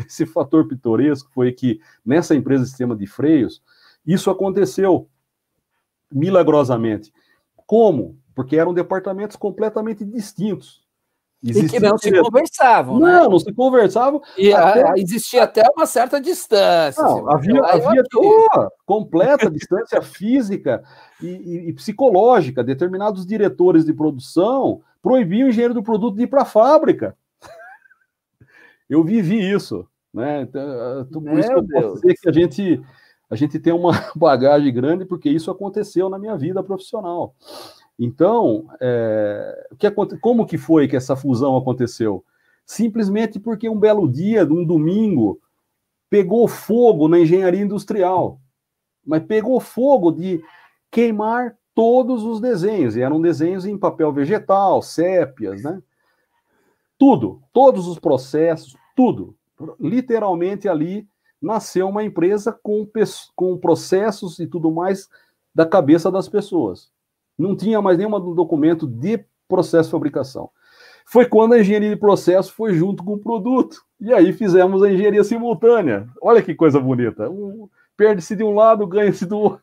esse fator pitoresco foi que, nessa empresa de sistema de freios, isso aconteceu milagrosamente. Como? Porque eram departamentos completamente distintos. E que não se conversavam, né? Não se conversavam. E existia até uma certa distância. Não, havia completa distância física e psicológica. Determinados diretores de produção proibiam o engenheiro do produto de ir para a fábrica. Eu vivi isso, né? Então, por isso que eu posso dizer que a gente tem uma bagagem grande, porque isso aconteceu na minha vida profissional. Então, como que foi que essa fusão aconteceu? Simplesmente porque um belo dia, um domingo, pegou fogo na engenharia industrial. Mas pegou fogo de queimar todos os desenhos. E eram desenhos em papel vegetal, sépias, né? Tudo, todos os processos, tudo. Literalmente ali nasceu uma empresa com processos e tudo mais da cabeça das pessoas. Não tinha mais nenhum documento de processo de fabricação. Foi quando a engenharia de processo foi junto com o produto. E aí fizemos a engenharia simultânea. Olha que coisa bonita. Perde-se de um lado, ganha-se do outro.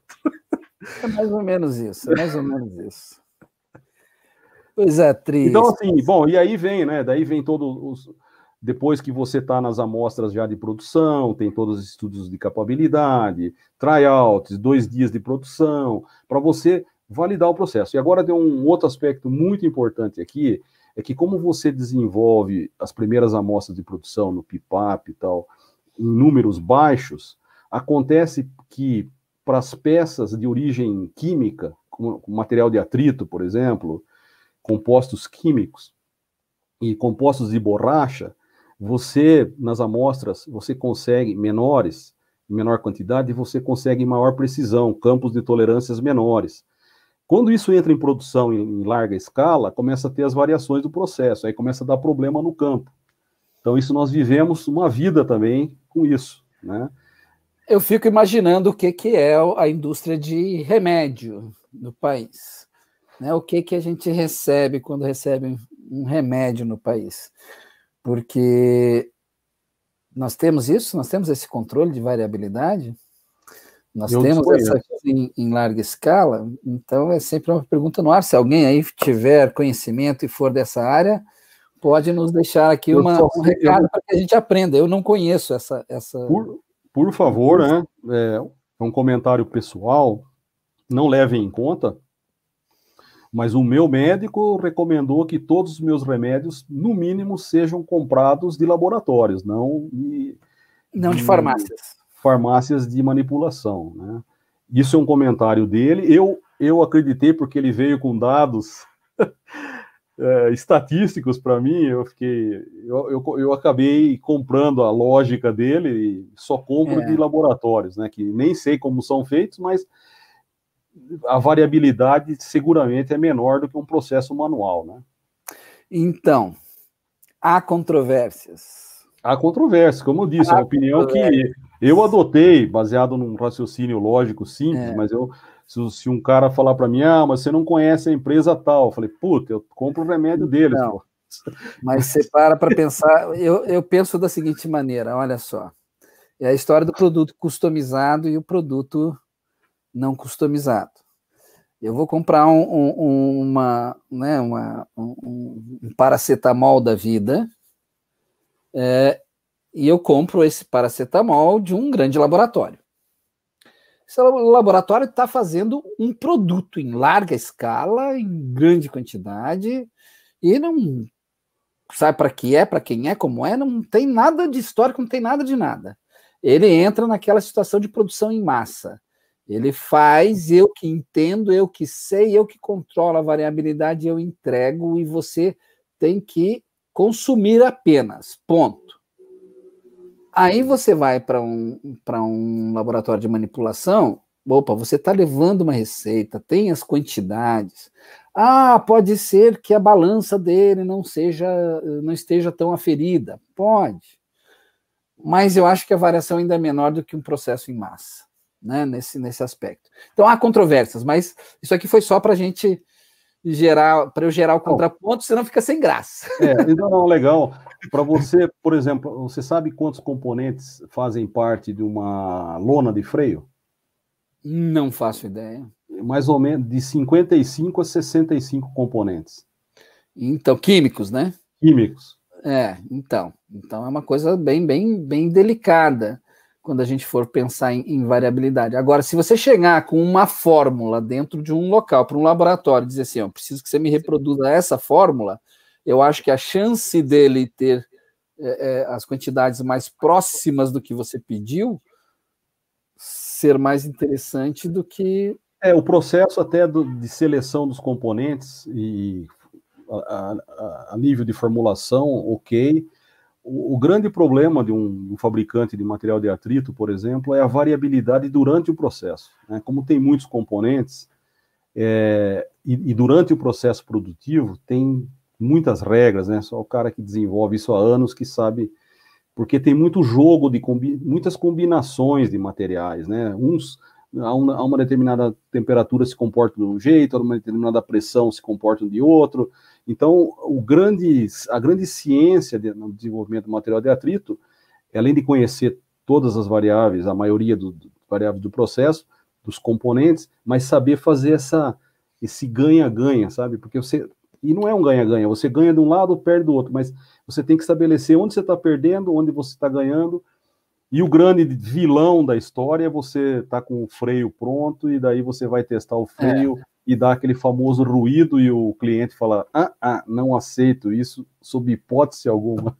É mais ou menos isso, é mais ou menos isso. Pois é, triste. Então, assim, bom, e aí vem, né? Daí vem depois que você está nas amostras já de produção, tem todos os estudos de capabilidade, tryouts, 2 dias de produção, para você validar o processo. E agora tem um outro aspecto muito importante aqui, é que como você desenvolve as primeiras amostras de produção no PIPAP e tal, em números baixos, acontece que para as peças de origem química, como material de atrito, por exemplo, compostos químicos e compostos de borracha, você, nas amostras, você consegue menores, em menor quantidade, e você consegue maior precisão, campos de tolerâncias menores. Quando isso entra em produção em larga escala, começa a ter as variações do processo, aí começa a dar problema no campo. Então, isso nós vivemos uma vida também com isso, né? Eu fico imaginando o que é a indústria de remédio no país. Né? O que a gente recebe quando recebe um remédio no país. Porque nós temos isso, nós temos esse controle de variabilidade, nós temos essa em larga escala, então é sempre uma pergunta no ar. Se alguém aí tiver conhecimento e for dessa área, pode nos deixar aqui um recado para que a gente aprenda. Eu não conheço essa... Por favor, né? É um comentário pessoal, não levem em conta, mas o meu médico recomendou que todos os meus remédios, no mínimo, sejam comprados de laboratórios, não de farmácias. Farmácias de manipulação, né? Isso é um comentário dele. Eu acreditei porque ele veio com dados estatísticos para mim. Eu acabei comprando a lógica dele e só compro de laboratórios, né? Que nem sei como são feitos, mas a variabilidade seguramente é menor do que um processo manual, né? Então, há controvérsias. Há controvérsias, como eu disse, é uma opinião que eu adotei, baseado num raciocínio lógico simples, mas se um cara falar para mim, mas você não conhece a empresa tal, eu falei, puta, eu compro o remédio deles. Não, mas você para pensar, eu penso da seguinte maneira, olha só, é a história do produto customizado e o produto não customizado. Eu vou comprar um paracetamol da vida, e eu compro esse paracetamol de um grande laboratório. Esse laboratório está fazendo um produto em larga escala, em grande quantidade, e não sabe para quem é, como é, não tem nada de histórico, não tem nada de nada. Ele entra naquela situação de produção em massa. Ele faz, eu que entendo, eu que sei, eu que controlo a variabilidade, eu entrego e você tem que consumir apenas, ponto. Aí você vai para um laboratório de manipulação, você está levando uma receita, tem as quantidades. Pode ser que a balança dele não esteja tão aferida. Pode. Mas eu acho que a variação ainda é menor do que um processo em massa. Né, nesse aspecto. Então, há controvérsias, mas isso aqui foi só para a gente para eu gerar o contraponto, senão fica sem graça. Então, legal. Para você, por exemplo, você sabe quantos componentes fazem parte de uma lona de freio? Não faço ideia. Mais ou menos de 55 a 65 componentes. Então, químicos, né? Químicos. Então é uma coisa bem delicada quando a gente for pensar em variabilidade. Agora, se você chegar com uma fórmula dentro de um local, para um laboratório, e dizer assim, preciso que você me reproduza essa fórmula, eu acho que a chance dele ter as quantidades mais próximas do que você pediu ser mais interessante do que... O processo até de seleção dos componentes e a nível de formulação, ok. O grande problema de um fabricante de material de atrito, por exemplo, é a variabilidade durante o processo. Né? Como tem muitos componentes, e durante o processo produtivo tem muitas regras, né? Só o cara que desenvolve isso há anos que sabe, porque tem muito jogo de muitas combinações de materiais, né? A uma determinada temperatura se comporta de um jeito, a uma determinada pressão se comporta de outro. Então, a grande ciência no desenvolvimento do material de atrito, além de conhecer todas as variáveis, a maioria das variáveis do processo, dos componentes, mas saber fazer esse ganha-ganha, sabe? Porque e não é um ganha-ganha, você ganha de um lado, perde do outro, mas você tem que estabelecer onde você está perdendo, onde você está ganhando. E o grande vilão da história é você estar com o freio pronto e daí você vai testar o freio e dar aquele famoso ruído e o cliente fala, não aceito isso sob hipótese alguma.